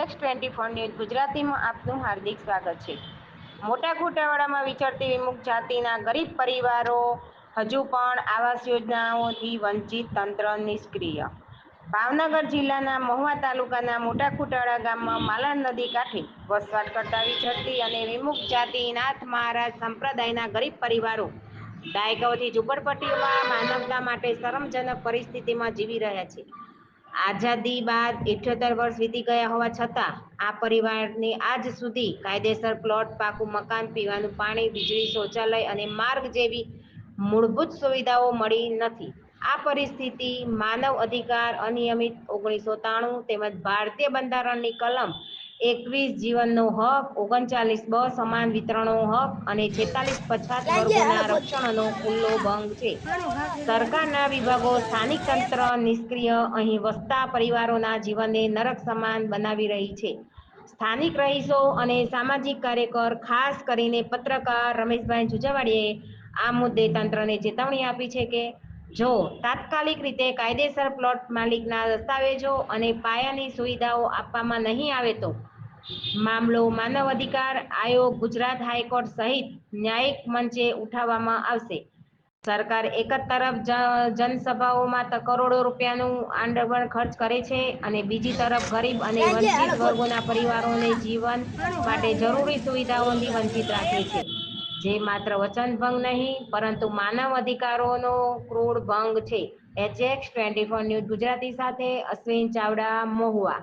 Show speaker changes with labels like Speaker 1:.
Speaker 1: X24 news ગુજરાતીમાં આપનું હાર્દિક સ્વાગત છે. મોટા કુટાવાડામાં વિચરતી વિમુખ જાતિના ગરીબ પરિવારો હજુ પણ આવાસ યોજનાઓથી વંચિત, તંત્ર નિષ્ક્રિય. ભાવનગર જિલ્લાના મહુવા તાલુકાના મોટા કુટાવાડા ગામમાં માલણ નદી કાંઠે વસવાટ કરતા વિચરતી અને વિમુખ જાતિ નાથ મહારાજ સંપ્રદાયના ગરીબ પરિવારો દાયકાઓથી ઝૂંપડપટ્ટીઓમાં માનવતા માટે શરમજનક પરિસ્થિતિમાં જીવી રહ્યા છે. આઝાદી બાદ 78 વર્ષ વીતી ગયા હોવા છતાં આ પરિવારને આજ સુધી કાયદેસર પ્લોટ, પાકું મકાન, પીવાનું પાણી, વીજળી, શૌચાલય અને માર્ગ જેવી મૂળભૂત સુવિધાઓ મળી નથી. આ પરિસ્થિતિ માનવ અધિકાર અનિયમિત 1993 તેમજ ભારતીય બંધારણની કલમ 21 જીવનનો હક, 39 સમાન વિતરણનો હક અને 46 પછાત વર્ગોના રક્ષણનો ખુલ્લો ભંગ છે. સરકારના વિભાગો, સ્થાનિક તંત્ર નિષ્ક્રિય અહીં વસતા પરિવારોના જીવનને નરક સમાન બનાવી રહી છે. સ્થાનિક રહીશો અને સામાજિક કાર્યકર, ખાસ કરીને પત્રકાર રમેશભાઈ જુજાવાડીએ આ મુદ્દે તંત્રને ચેતવણી આપી છે કે જો તાત્કાલિક રીતે કાયદેસર પ્લોટ માલિકના દસ્તાવેજો અને પાયાની સુવિધાઓ આપવામાં નહીં આવે તો મામલો માનવ અધિકાર આયોગ, ગુજરાત હાઈકોર્ટ સહિત ન્યાયિક મંચે ઉઠાવવામાં આવશે. સરકાર એક તરફ જનસભાઓમાં કરોડો રૂપિયાનું આંદોલન ખર્ચ કરે છે અને બીજી તરફ ગરીબ અને વંચિત વર્ગોના પરિવારોને જીવન માટે જરૂરી સુવિધાઓથી વંચિત રાખે છે, જે માત્ર વચનભંગ નહીં પરંતુ માનવ અધિકારોનો ક્રૂર ભંગ છે. HX24 ન્યૂઝ ગુજરાતી સાથે અશ્વિન ચાવડા, મહુવા.